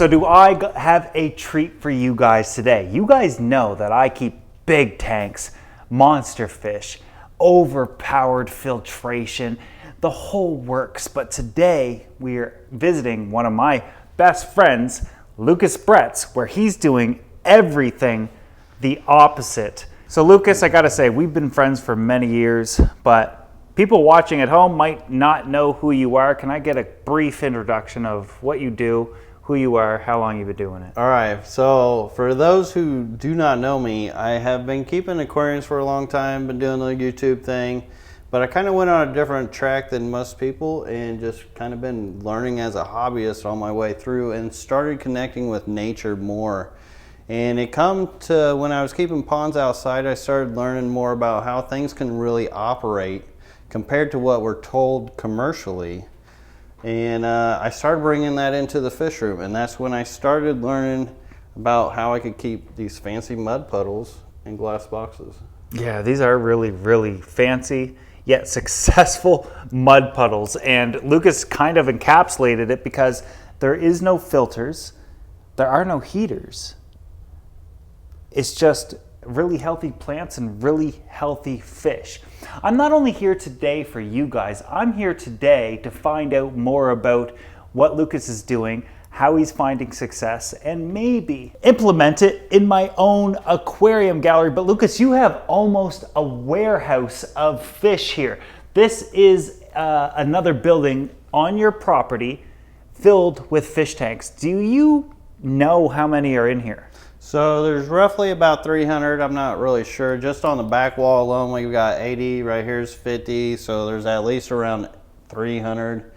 So do I have a treat for you guys today? You guys know that I keep big tanks, monster fish, overpowered filtration, the whole works. But today we're visiting one of my best friends, Lucas Bretz, where he's doing everything the opposite. So Lucas, I gotta say, we've been friends for many years, but people watching at home might not know who you are. Can I get a brief introduction of what you do, who you are, how long you've been doing it? All right, so for those who do not know me, I have been keeping aquariums for a long time, been doing the YouTube thing, but I kind of went on a different track than most people and just kind of been learning as a hobbyist on my way through and started connecting with nature more. And it come to when I was keeping ponds outside, I started learning more about how things can really operate compared to what we're told commercially. And I started bringing that into the fish room, and that's when I started learning about how I could keep these fancy mud puddles in glass boxes. Yeah, these are really, really fancy yet successful mud puddles. And Lucas kind of encapsulated it because there is no filters, there are no heaters. It's just really healthy plants and really healthy fish. I'm not only here today for you guys, I'm here today to find out more about what Lucas is doing, how he's finding success, and maybe implement it in my own aquarium gallery. But Lucas, you have almost a warehouse of fish here. This is another building on your property filled with fish tanks. Do you know how many are in here? So there's roughly about 300, I'm not really sure. Just on the back wall alone, we've got 80, right here's 50, so there's at least around 300.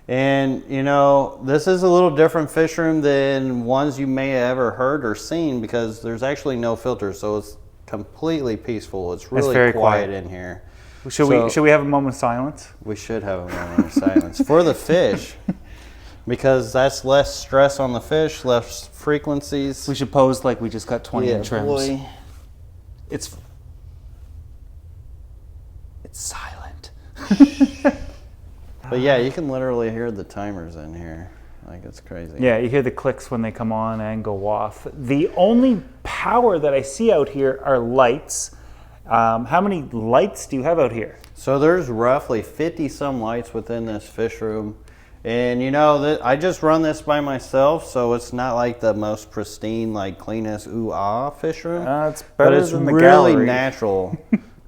And you know, this is a little different fish room than ones you may have ever heard or seen because there's actually no filters, so it's completely peaceful. It's really very quiet in here. Should we have a moment of silence? We should have a moment of silence for the fish. Because that's less stress on the fish, less frequencies. We should pose like we just got 20 in trims. Boy. It's silent. But yeah, you can literally hear the timers in here. Like, it's crazy. Yeah, you hear the clicks when they come on and go off. The only power that I see out here are lights. How many lights do you have out here? So there's roughly 50 some lights within this fish room. And you know, I just run this by myself, so it's not like the most pristine, like cleanest fish room. It's better but it's than the really gallery. natural.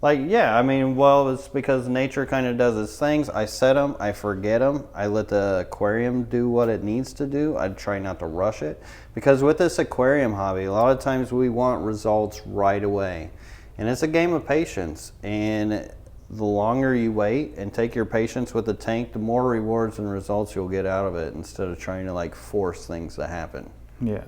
Like, yeah, I mean, well, it's because nature kind of does its things. I set them, I forget them, I let the aquarium do what it needs to do. I try not to rush it. Because with this aquarium hobby, a lot of times we want results right away. And it's a game of patience. And the longer you wait and take your patience with the tank, the more rewards and results you'll get out of it instead of trying to like force things to happen. Yeah.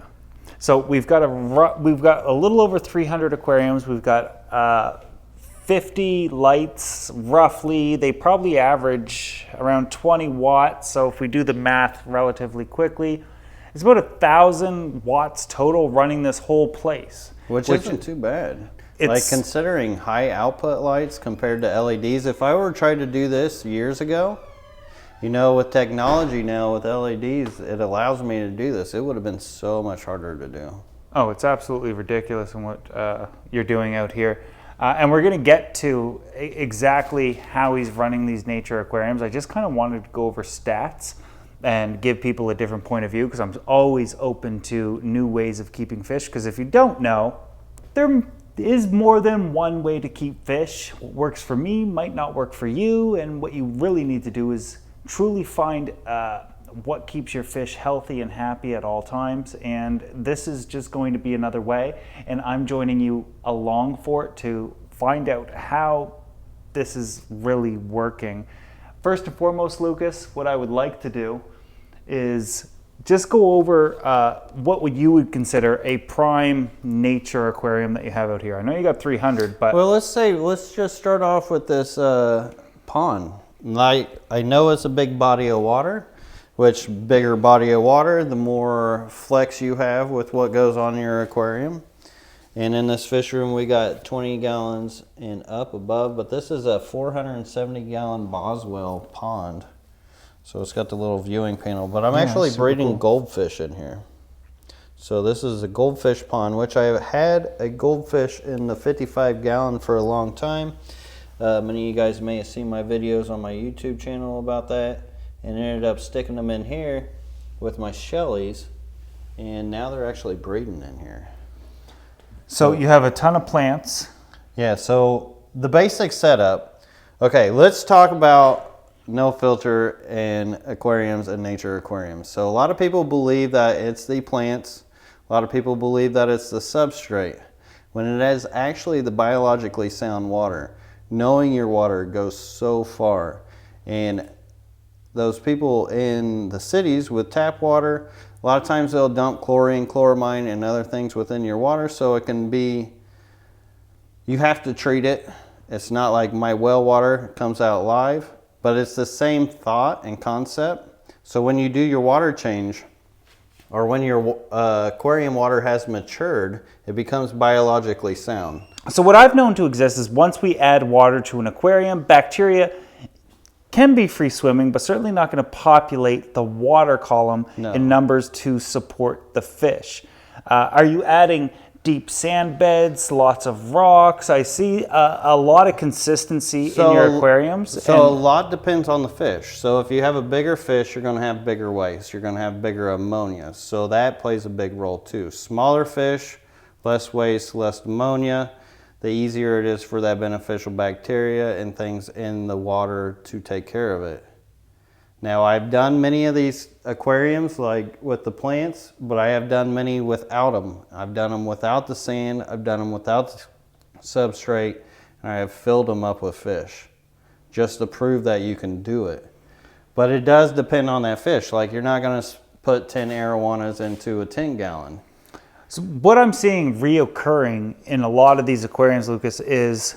So we've got a little over 300 aquariums. We've got 50 lights roughly. They probably average around 20 watts. So if we do the math relatively quickly, it's about 1,000 watts total running this whole place. Which isn't too bad. Like considering high output lights compared to LEDs, if I were to try to do this years ago, you know, with technology now with LEDs, it allows me to do this. It would have been so much harder to do. Oh, it's absolutely ridiculous in what you're doing out here. And we're going to get to exactly how he's running these nature aquariums. I just kind of wanted to go over stats and give people a different point of view because I'm always open to new ways of keeping fish. Because if you don't know, there is more than one way to keep fish. What works for me might not work for you, and what you really need to do is truly find what keeps your fish healthy and happy at all times, and this is just going to be another way, and I'm joining you along for it to find out how this is really working. First and foremost, Lucas, what I would like to do is just go over what you would consider a prime nature aquarium that you have out here. I know you got 300, but... Well, let's just start off with this pond. I know it's a big body of water, which bigger body of water, the more flex you have with what goes on in your aquarium. And in this fish room, we got 20 gallons and up above, but this is a 470 gallon Boswell pond. So it's got the little viewing panel, but I'm actually breeding goldfish in here. So this is a goldfish pond, which I have had a goldfish in the 55-gallon for a long time. Many of you guys may have seen my videos on my YouTube channel about that, and ended up sticking them in here with my shellies, and now they're actually breeding in here. So you have a ton of plants. Yeah, so the basic setup. Okay, let's talk about no filter and aquariums and nature aquariums. So a lot of people believe that it's the plants. A lot of people believe that it's the substrate, when it is actually the biologically sound water. Knowing your water goes so far. And those people in the cities with tap water, a lot of times they'll dump chlorine, chloramine, and other things within your water, so it can be, you have to treat it. It's not like my well water comes out live. But it's the same thought and concept. So when you do your water change, or when your aquarium water has matured, it becomes biologically sound. So what I've known to exist is once we add water to an aquarium, bacteria can be free swimming, but certainly not going to populate the water column in numbers to support the fish. Are you adding deep sand beds, lots of rocks? I see a lot of consistency in your aquariums. So a lot depends on the fish. So if you have a bigger fish, you're going to have bigger waste. You're going to have bigger ammonia. So that plays a big role too. Smaller fish, less waste, less ammonia. The easier it is for that beneficial bacteria and things in the water to take care of it. Now, I've done many of these aquariums like with the plants, but I have done many without them. I've done them without the sand, I've done them without the substrate, and I have filled them up with fish just to prove that you can do it. But it does depend on that fish. Like, you're not going to put 10 arowanas into a 10-gallon. So what I'm seeing reoccurring in a lot of these aquariums, Lucas, is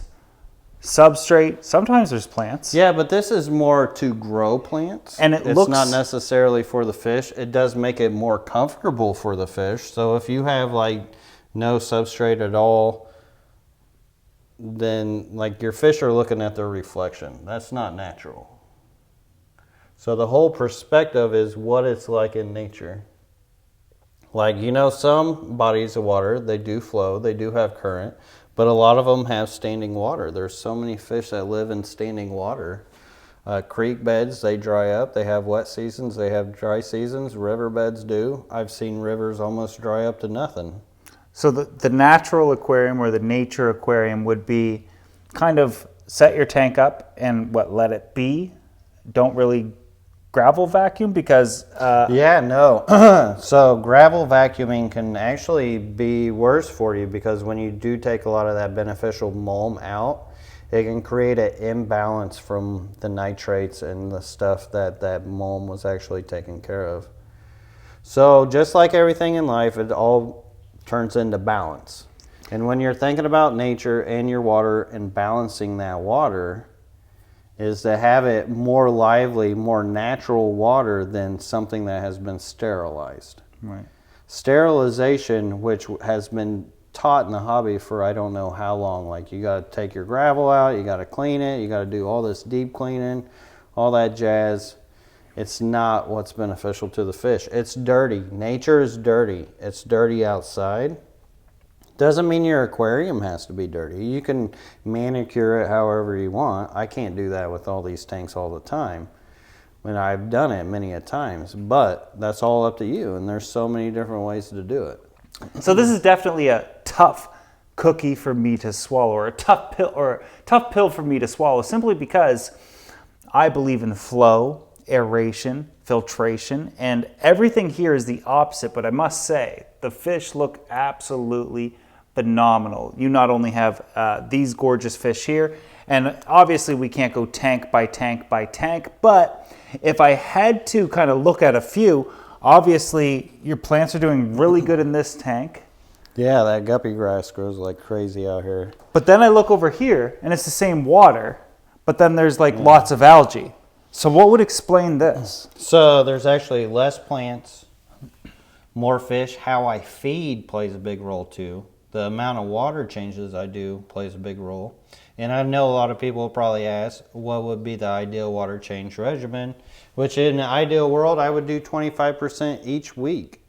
substrate. Sometimes there's plants. Yeah, but this is more to grow plants. And it's not necessarily for the fish. It does make it more comfortable for the fish. So if you have like no substrate at all, then like your fish are looking at their reflection. That's not natural. So the whole perspective is what it's like in nature. Like, you know, some bodies of water, they do flow, they do have current. But a lot of them have standing water. There's so many fish that live in standing water. Creek beds, they dry up. They have wet seasons. They have dry seasons. River beds do. I've seen rivers almost dry up to nothing. So the natural aquarium or the nature aquarium would be kind of set your tank up and let it be. Don't really gravel vacuum because... Yeah, no. So gravel vacuuming can actually be worse for you because when you do take a lot of that beneficial mulm out, it can create an imbalance from the nitrates and the stuff that mulm was actually taking care of. So just like everything in life, it all turns into balance. And when you're thinking about nature and your water and balancing that water, is to have it more lively, more natural water than something that has been sterilized. Right. Sterilization, which has been taught in the hobby for I don't know how long, like you got to take your gravel out, you got to clean it, you got to do all this deep cleaning, all that jazz. It's not what's beneficial to the fish. It's dirty. Nature is dirty. It's dirty outside. Doesn't mean your aquarium has to be dirty. You can manicure it however you want. I can't do that with all these tanks all the time. And I've done it many a times, but that's all up to you. And there's so many different ways to do it. So this is definitely a tough cookie for me to swallow, or a tough pill for me to swallow, simply because I believe in flow, aeration, filtration, and everything here is the opposite. But I must say, the fish look absolutely phenomenal. You not only have these gorgeous fish here, and obviously we can't go tank by tank by tank, but if I had to kind of look at a few, obviously your plants are doing really good in this tank. Yeah, that guppy grass grows like crazy out here. But then I look over here and it's the same water, but then there's like lots of algae. So what would explain this? So there's actually less plants, more fish. How I feed plays a big role too. The amount of water changes I do plays a big role. And I know a lot of people will probably ask, what would be the ideal water change regimen? Which in an ideal world, I would do 25% each week.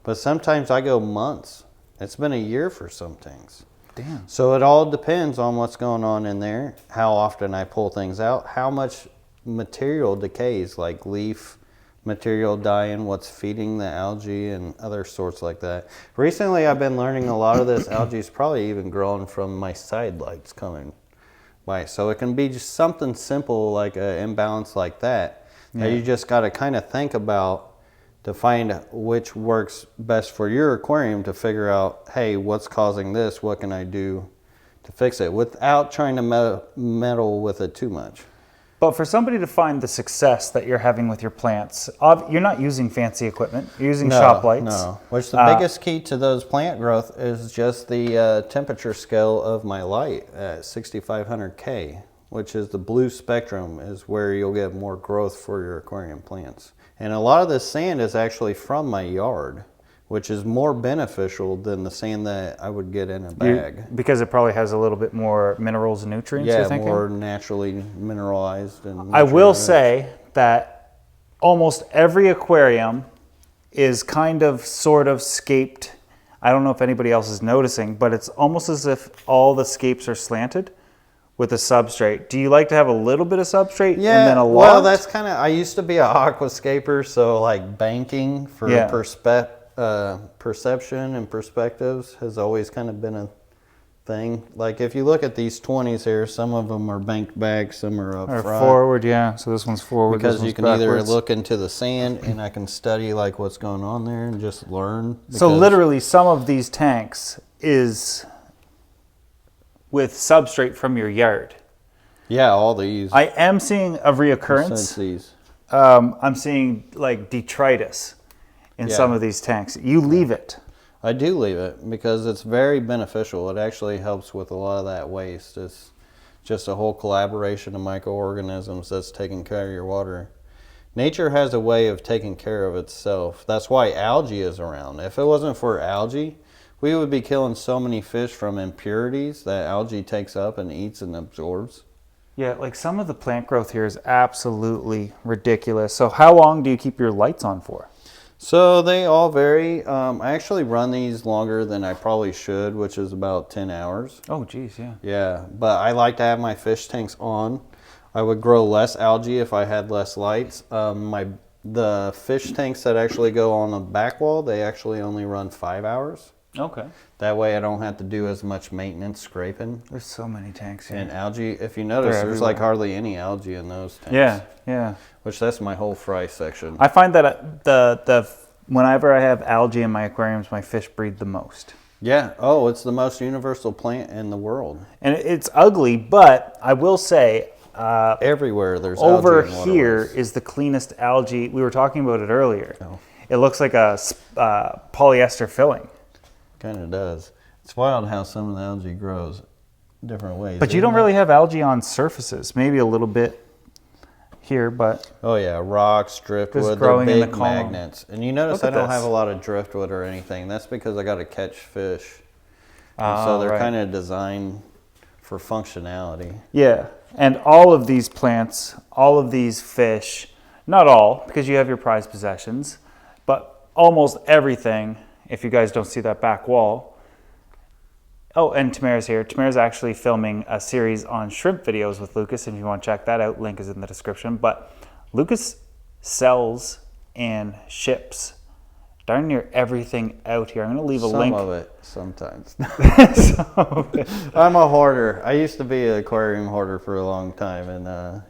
but sometimes I go months. It's been a year for some things. Damn. So it all depends on what's going on in there, how often I pull things out, how much material decays, like leaf material dying, what's feeding the algae, and other sorts like that. Recently, I've been learning a lot of this algae is probably even growing from my side lights coming by. So it can be just something simple like an imbalance like that. Yeah. That you just got to kind of think about to find which works best for your aquarium to figure out, hey, what's causing this? What can I do to fix it without trying to meddle with it too much? But for somebody to find the success that you're having with your plants, you're not using fancy equipment. You're using shop lights. No, which the biggest key to those plant growth is just the temperature scale of my light at 6500K, which is the blue spectrum, is where you'll get more growth for your aquarium plants. And a lot of this sand is actually from my yard, which is more beneficial than the sand that I would get in a bag. Because it probably has a little bit more minerals and nutrients, you're thinking? More naturally mineralized. And I will say that almost every aquarium is kind of sort of scaped. I don't know if anybody else is noticing, but it's almost as if all the scapes are slanted with a substrate. Do you like to have a little bit of substrate and then a lot? Well, that's kind of, I used to be an aquascaper, so like banking for perception and perspectives has always kind of been a thing. Like if you look at these 20s here, some of them are banked back, some are up front. Forward, yeah. So this one's forward, because this one's you can backwards. either look into the sand and I can study like what's going on there and just learn. So literally some of these tanks is with substrate from your yard. Yeah, all these. I am seeing a reoccurrence. Since these. I'm seeing like detritus in some of these tanks. You leave it. I do leave it because it's very beneficial. It actually helps with a lot of that waste. It's just a whole collaboration of microorganisms that's taking care of your water. Nature has a way of taking care of itself. That's why algae is around. If it wasn't for algae, we would be killing so many fish from impurities that algae takes up and eats and absorbs. Yeah, like some of the plant growth here is absolutely ridiculous. So how long do you keep your lights on for? So they all vary. I actually run these longer than I probably should, which is about 10 hours. Oh, geez, yeah. Yeah, but I like to have my fish tanks on. I would grow less algae if I had less lights. The fish tanks that actually go on the back wall, they actually only run 5 hours. Okay. That way I don't have to do as much maintenance scraping. There's so many tanks here. And algae, if you notice, there's like hardly any algae in those tanks. Yeah, yeah. Which that's my whole fry section. I find that whenever I have algae in my aquariums, my fish breed the most. Yeah. Oh, it's the most universal plant in the world. And it's ugly, but I will say everywhere there's over algae in here waterways. is the cleanest algae. We were talking about it earlier. Oh. It looks like a polyester filling. Kind of does. It's wild how some of the algae grows different ways. But you don't really have algae on surfaces. Maybe a little bit here, but oh yeah, rocks, driftwood, growing they're in big the column. magnets. And you notice I don't have a lot of driftwood or anything. That's because I got to catch fish. So they're kind of designed for functionality. Yeah, and all of these plants, all of these fish, not all, because you have your prized possessions, but almost everything, if you guys don't see that back wall. Oh, and Tamara's here. Tamara's actually filming a series on shrimp videos with Lucas. If you want to check that out, link is in the description. But Lucas sells and ships darn near everything out here. I'm going to leave a link. Some of it, sometimes. I'm a hoarder. I used to be an aquarium hoarder for a long time, and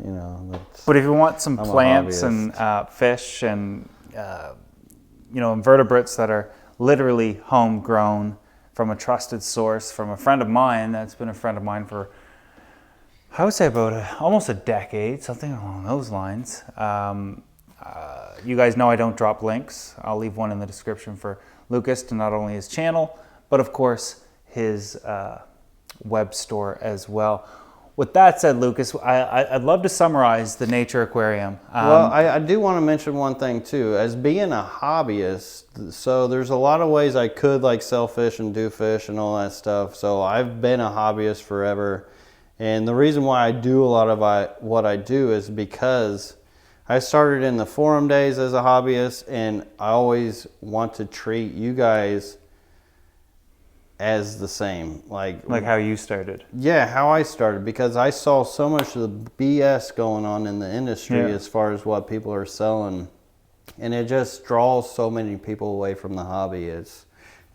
you know. But if you want some plants and fish and you know, invertebrates that are literally homegrown from a trusted source, from a friend of mine that's been a friend of mine for, I would say about almost a decade, something along those lines. You guys know I don't drop links. I'll leave one in the description for Lucas to not only his channel, but of course his web store as well. With that said, Lucas, I'd love to summarize the Nature Aquarium. Well, I do want to mention one thing too. As being a hobbyist, so there's a lot of ways I could like sell fish and do fish and all that stuff. So I've been a hobbyist forever. And the reason why I do a lot of what I do is because I started in the forum days as a hobbyist, and I always want to treat you guys as the same. Like how you started. Yeah, how I started, because I saw so much of the BS going on in the industry as far as what people are selling, and it just draws so many people away from the hobby. It's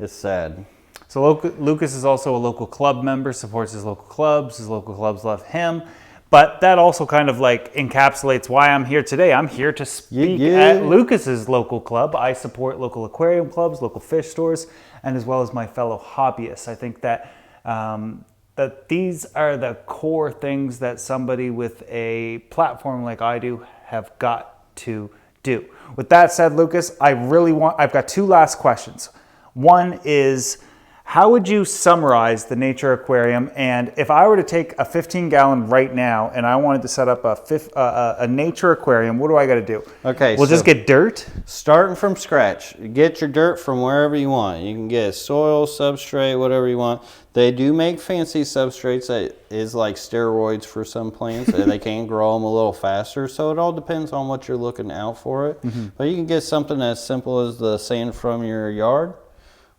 sad. So Lucas is also a local club member, supports his local clubs love him. But that also kind of like encapsulates why I'm here today. I'm here to speak at Lucas's local club. I support local aquarium clubs, local fish stores, and as well as my fellow hobbyists. I think that that these are the core things that somebody with a platform like I do have got to do. With that said, Lucas, I've got two last questions. One is, how would you summarize the Nature Aquarium? And if I were to take a 15-gallon right now and I wanted to set up a Nature Aquarium, what do I got to do? Okay, we'll just get dirt? Starting from scratch. Get your dirt from wherever you want. You can get soil, substrate, whatever you want. They do make fancy substrates that is like steroids for some plants. They can grow them a little faster. So it all depends on what you're looking out for it. But you can get something as simple as the sand from your yard,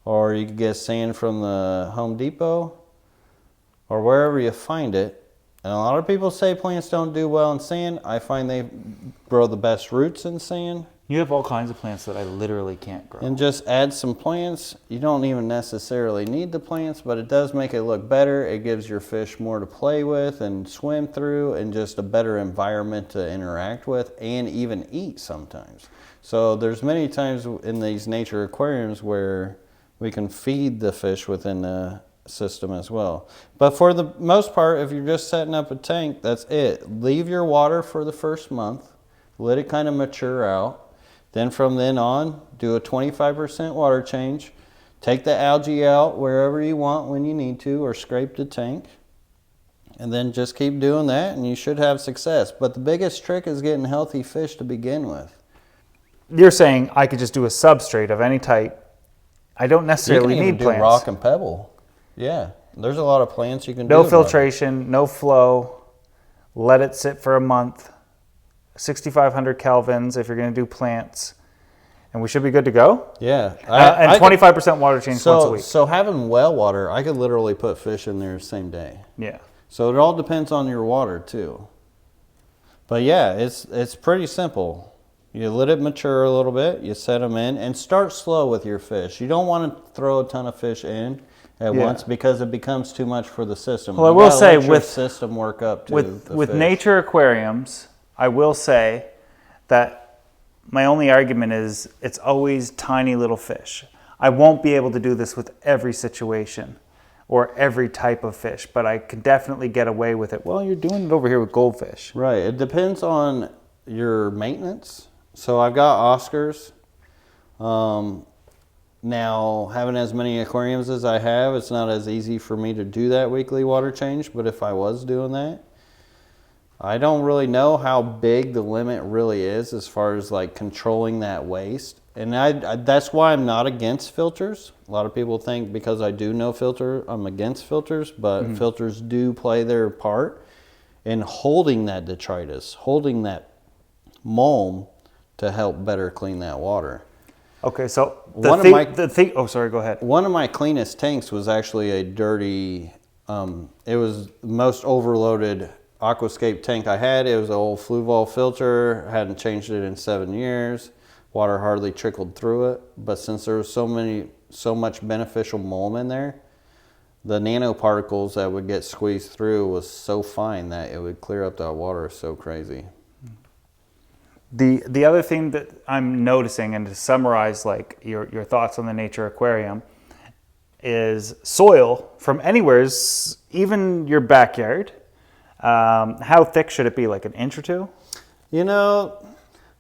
or you can get sand from the Home Depot, or wherever you find it. And a lot of people say plants don't do well in sand. I find they grow the best roots in sand. You have all kinds of plants that I literally can't grow. And just add some plants. You don't even necessarily need the plants, but it does make it look better. It gives your fish more to play with and swim through, and just a better environment to interact with and even eat sometimes. So there's many times in these nature aquariums where we can feed the fish within the system as well. But for the most part, if you're just setting up a tank, that's it. Leave your water for the first month. Let it kind of mature out. Then from then on, do a 25% water change. Take the algae out wherever you want when you need to, or scrape the tank. And then just keep doing that, and you should have success. But the biggest trick is getting healthy fish to begin with. You're saying I could just do a substrate of any type. I don't necessarily need plants. Do rock and pebble. Yeah, there's a lot of plants you can do. No filtration, no flow. Let it sit for a month. 6,500 kelvins if you're going to do plants, and we should be good to go. Yeah, and 25% water change once a week. So having well water, I could literally put fish in there the same day. Yeah. So it all depends on your water too. But yeah, it's pretty simple. You let it mature a little bit, you set them in, and start slow with your fish. You don't want to throw a ton of fish in at once, because it becomes too much for the system. Well, I will say with system work up to with nature aquariums, I will say that my only argument is it's always tiny little fish. I won't be able to do this with every situation or every type of fish, but I can definitely get away with it. Well, you're doing it over here with goldfish. Right. It depends on your maintenance. So I've got Oscars. Now, having as many aquariums as I have, it's not as easy for me to do that weekly water change, but if I was doing that, I don't really know how big the limit really is as far as like controlling that waste. And that's why I'm not against filters. A lot of people think because I do know filter, I'm against filters, but filters do play their part in holding that detritus, holding that mold to help better clean that water. Okay, so oh, sorry, go ahead. One of my cleanest tanks was actually a dirty, it was the most overloaded aquascape tank I had. It was an old Fluval filter, hadn't changed it in 7 years. Water hardly trickled through it, but since there was so much beneficial mold in there, the nanoparticles that would get squeezed through was so fine that it would clear up that water so crazy. The other thing that I'm noticing, and to summarize like your thoughts on the nature aquarium, is soil from anywhere, even your backyard. How thick should it be, like an inch or two? You know,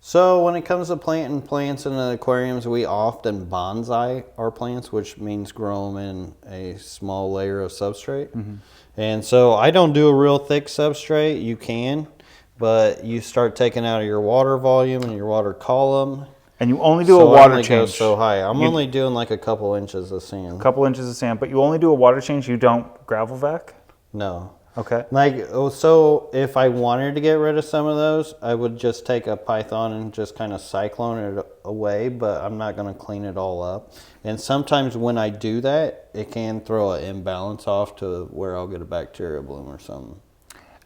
so when it comes to planting plants in the aquariums, we often bonsai our plants, which means grow them in a small layer of substrate. And so I don't do a real thick substrate. You can, but you start taking out of your water volume and your water column. And you only do a water change. Goes so high. I'm only doing like a couple inches of sand. A couple inches of sand, but you only do a water change. You don't gravel vac? No. Okay. Like, so if I wanted to get rid of some of those, I would just take a Python and just kind of cyclone it away, but I'm not going to clean it all up. And sometimes when I do that, it can throw an imbalance off to where I'll get a bacteria bloom or something.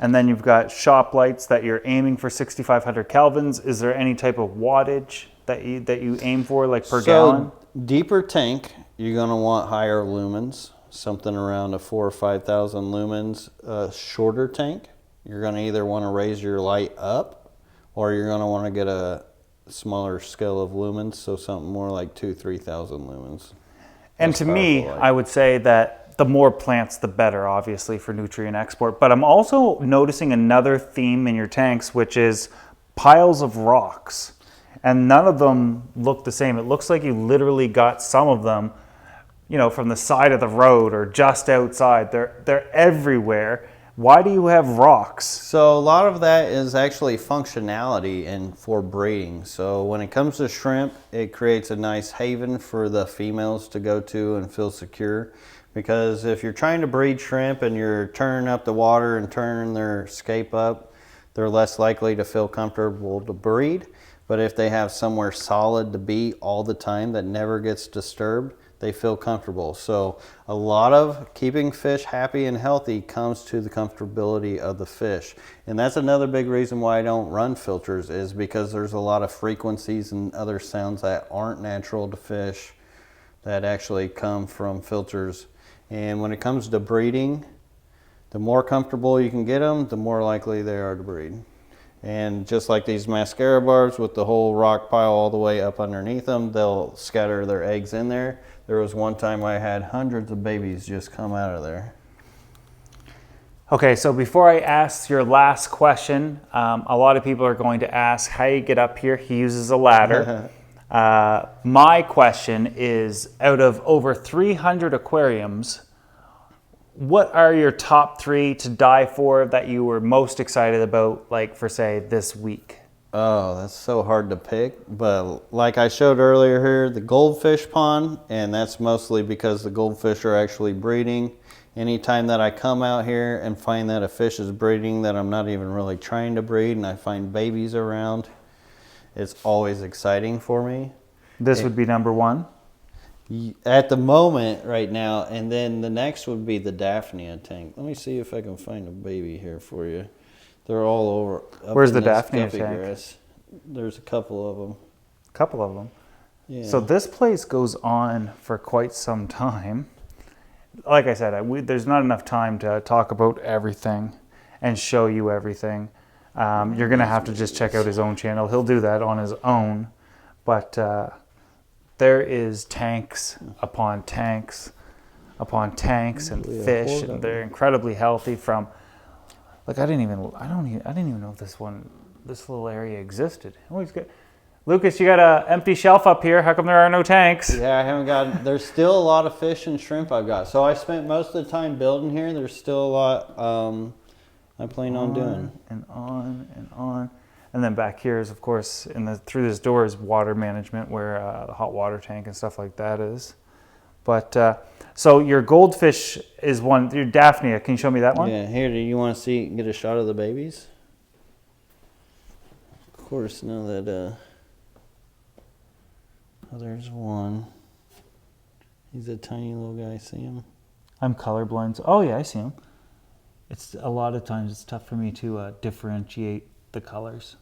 And then you've got shop lights that you're aiming for 6,500 kelvins. Is there any type of wattage that you aim for, like per gallon? Deeper tank, you're going to want higher lumens. Something around a 4,000 or 5,000 lumens. Shorter tank, you're going to either want to raise your light up, or you're going to want to get a smaller scale of lumens, so something more like 2,000 to 3,000 lumens. And to me, I would say that the more plants, the better, obviously, for nutrient export. But I'm also noticing another theme in your tanks, which is piles of rocks, and none of them look the same. It looks like you literally got some of them, you know, from the side of the road or just outside. They're everywhere. Why do you have rocks? So a lot of that is actually functionality and for breeding. So when it comes to shrimp, it creates a nice haven for the females to go to and feel secure. Because if you're trying to breed shrimp and you're turning up the water and turning their scape up, they're less likely to feel comfortable to breed. But if they have somewhere solid to be all the time that never gets disturbed, they feel comfortable. So a lot of keeping fish happy and healthy comes to the comfortability of the fish. And that's another big reason why I don't run filters, is because there's a lot of frequencies and other sounds that aren't natural to fish that actually come from filters. And when it comes to breeding, the more comfortable you can get them, the more likely they are to breed. And just like these mascara barbs with the whole rock pile all the way up underneath them, they'll scatter their eggs in there. There was one time I had hundreds of babies just come out of there. Okay, so before I ask your last question, a lot of people are going to ask how you get up here. He uses a ladder. My question is, out of over 300 aquariums, what are your top 3 to die for that you were most excited about, like for say this week? Oh, that's so hard to pick. But like I showed earlier here, the goldfish pond, and that's mostly because the goldfish are actually breeding. Anytime that I come out here and find that a fish is breeding that I'm not even really trying to breed, and I find babies around, it's always exciting for me. This would be number 1? At the moment right now, and then the next would be the Daphnia tank. Let me see if I can find a baby here for you. They're all over. Where's the Daphnia tank? Grass. There's a couple of them. A couple of them. Yeah. So this place goes on for quite some time. Like I said, there's not enough time to talk about everything and show you everything. You're going to have to just check out his own channel. He'll do that on his own. But there is tanks upon tanks upon tanks and fish, and they're incredibly healthy. From like I didn't even know this little area existed. Lucas, you got an empty shelf up here. How come there are no tanks? Yeah, I haven't got. There's still a lot of fish and shrimp I've got. So I spent most of the time building here. There's still a lot I plan on doing. And on and on. And then back here is, of course, through this door is water management, where the hot water tank and stuff like that is. But so your goldfish is one. Your Daphnia, can you show me that one? Yeah, here. Do you want to get a shot of the babies? Of course, now that oh, there's one. He's a tiny little guy. See him? I'm colorblind. So, oh yeah, I see him. It's a lot of times it's tough for me to differentiate the colors,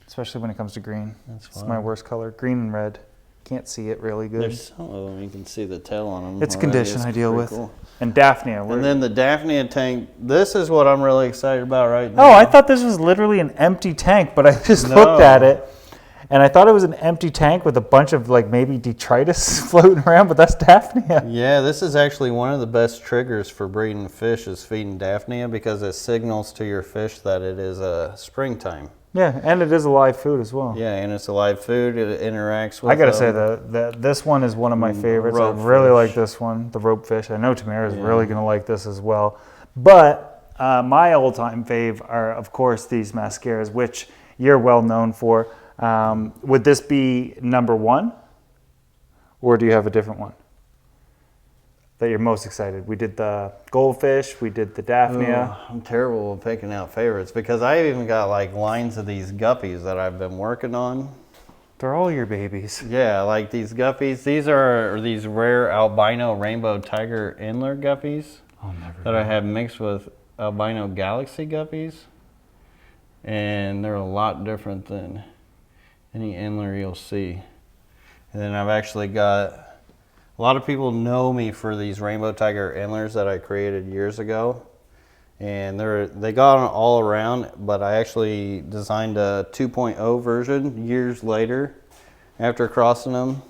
especially when it comes to green. It's my worst color. Green and red. Can't see it really good. There's some of them you can see the tail on them. It's a condition I deal with. Cool. And Daphnia. And then the Daphnia tank. This is what I'm really excited about right now. Oh, I thought this was literally an empty tank, but I just looked at it and I thought it was an empty tank with a bunch of like maybe detritus floating around, but that's Daphnia. Yeah, this is actually one of the best triggers for breeding fish is feeding Daphnia, because it signals to your fish that it is springtime. Yeah, and it is a live food as well. Yeah, and it's a live food. It interacts with. I gotta say this one is one of my favorites. I really like this one, the rope fish. I know Tamara is really gonna like this as well. But my all-time fave are, of course, these mascaras, which you're well known for. Would this be number 1, or do you have a different one? that you're most excited? We did the goldfish, we did the Daphnia. Oh, I'm terrible at picking out favorites because I even got like lines of these guppies that I've been working on. They're all your babies. Yeah, like these guppies. These are these rare albino rainbow tiger antler guppies that I have mixed with albino galaxy guppies. And they're a lot different than any antler you'll see. And then I've actually got, a lot of people know me for these rainbow tiger antlers that I created years ago. And they got on all around, but I actually designed a 2.0 version years later after crossing them.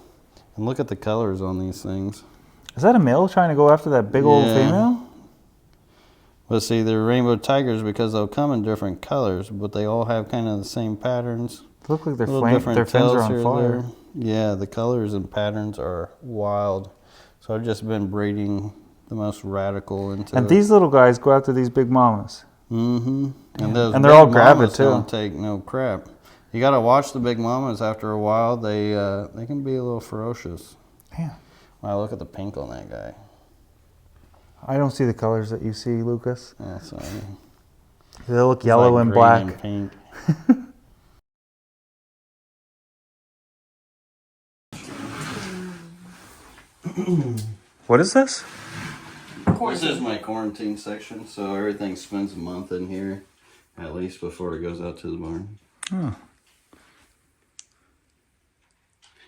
And look at the colors on these things. Is that a male trying to go after that big old female? But see, they're rainbow tigers because they'll come in different colors, but they all have kind of the same patterns. They look like their fins are on fire. Yeah, the colors and patterns are wild. So I've just been breeding the most radical into And these little guys go after these big mamas. Mm-hmm. And they're all gravid too. Don't take no crap. You got to watch the big mamas. After a while, they can be a little ferocious. Yeah. Wow, look at the pink on that guy. I don't see the colors that you see, Lucas. Oh, sorry. They look yellow like and green black. And pink. What is this? This is my quarantine section, so everything spends a month in here, at least before it goes out to the barn. Oh.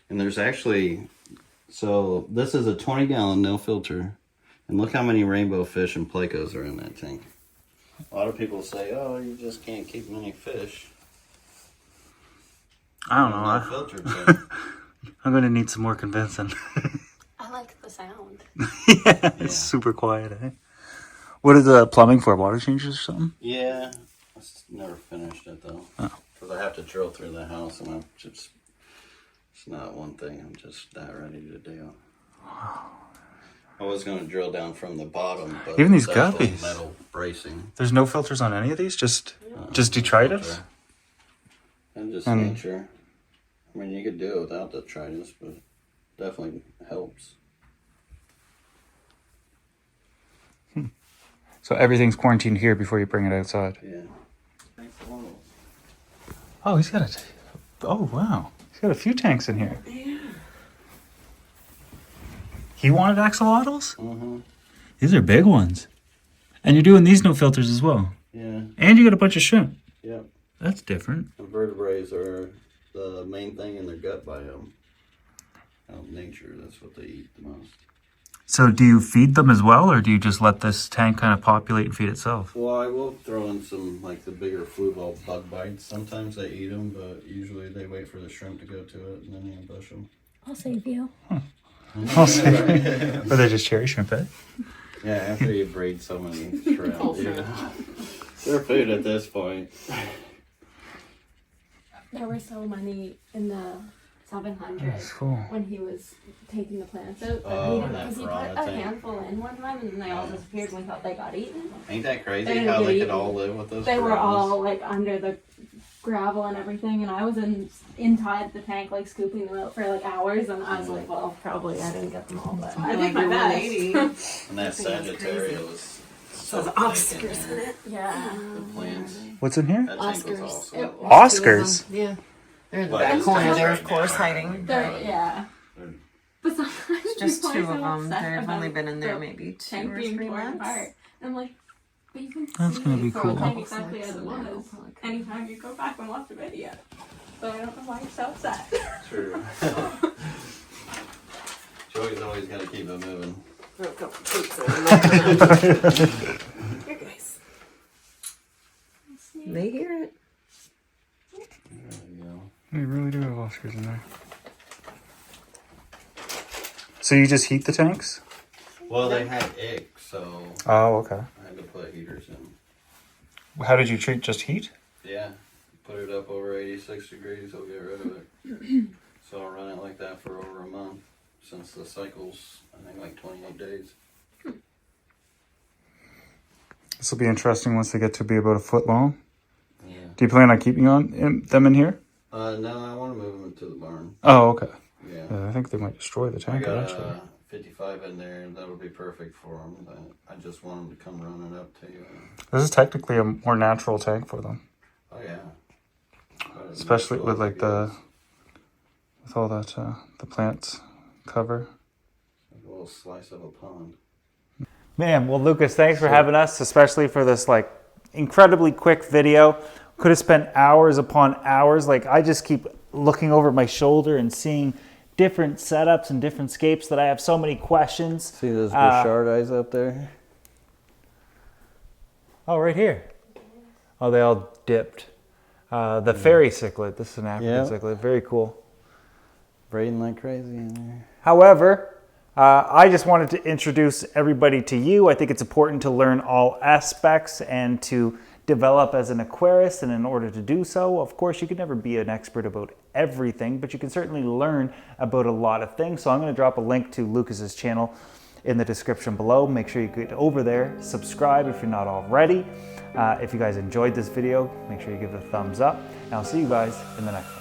And there's actually, so this is a 20-gallon no filter, and look how many rainbow fish and plecos are in that tank. A lot of people say, oh, you just can't keep many fish. I don't know. No filter tank. I'm going to need some more convincing. I like the sound. Yeah, it's super quiet, eh? What is the plumbing for? Water changes or something? Yeah, I never finished it though. Because I have to drill through the house, and it's not one thing I'm just not ready to do. I was going to drill down from the bottom, but even these it's actually guppies, metal bracing. There's no filters on any of these, just detritus? And just nature. I mean, you could do it without detritus, but it definitely helps. So everything's quarantined here before you bring it outside? Yeah. Oh, he's got a... Oh, wow. He's got a few tanks in here. Yeah. He wanted axolotls? Mm-hmm. These are big ones. And you're doing these no filters as well? Yeah. And you got a bunch of shrimp. Yep. That's different. The vertebrae are the main thing in their gut biome. Nature, that's what they eat the most. So do you feed them as well, or do you just let this tank kind of populate and feed itself? Well, I will throw in some, like the bigger flue ball bug bites. Sometimes they eat them, but usually they wait for the shrimp to go to it and then ambush them. I'll save you. I'll say. Or they're just cherry shrimp, eh? Yeah, after you breed so many shrimp, they're food at this point. There were so many in the 700 cool. when he was taking the plants out. Oh, Because he put a handful in one time and then they all disappeared and we thought they got eaten. Ain't that crazy They how didn't they get could all eaten. live with those They were piranhas? all like under the gravel and everything, and I was inside the tank like scooping them out for like hours, and I was like, well, probably I didn't get them all, but I did my best. And that Sagittarius was so Oscars in it. Yeah. the plants. What's in here? That tank was awesome. Oscars? Yeah. They're in the But back it's corner just there, right of course, now. hiding. Yeah. But sometimes Just people are two so of them. upset They've about only been in there the maybe 2 tank or being 3 torn months. apart. I'm like, but you can That's see gonna be the cool. tank Looks exactly like as it some was metal. anytime you go back and watch the video. So I don't know why you're so upset. True. Joey's always got to keep it moving. Throw a couple plates in there. Here, guys. They hear it. There you go. We really do have Oscars in there. So you just heat the tanks? Well, they had egg, so Oh, okay. I had to put heaters in. How did you treat just heat? Yeah, put it up over 86 degrees, I'll get rid of it. So I'll run it like that for over a month, since the cycle's, I think, like 28 days. This will be interesting once they get to be about a foot long. Yeah. Do you plan on keeping them in here? No, I want to move them into the barn. Oh, okay. Yeah. I think they might destroy the I tank got eventually. 55 in there, and that'll be perfect for them. I just want them to come running up to you. This is technically a more natural tank for them. Oh yeah. Especially with like with all that, the plants cover. Like a little slice of a pond. Man, well, Lucas, thanks for having us, especially for this like incredibly quick video. Could have spent hours upon hours. Like I just keep looking over my shoulder and seeing different setups and different scapes that I have so many questions. See those Bouchard eyes up there? Oh, right here. Oh, they all dipped. The fairy cichlid. This is an African cichlid. Very cool. Braiding like crazy in there. However, I just wanted to introduce everybody to you. I think it's important to learn all aspects and to develop as an aquarist, and in order to do so, of course, you can never be an expert about everything, but you can certainly learn about a lot of things. So I'm going to drop a link to Lucas's channel in the description below. Make sure you get over there, subscribe if you're not already. If you guys enjoyed this video, make sure you give it a thumbs up, and I'll see you guys in the next one.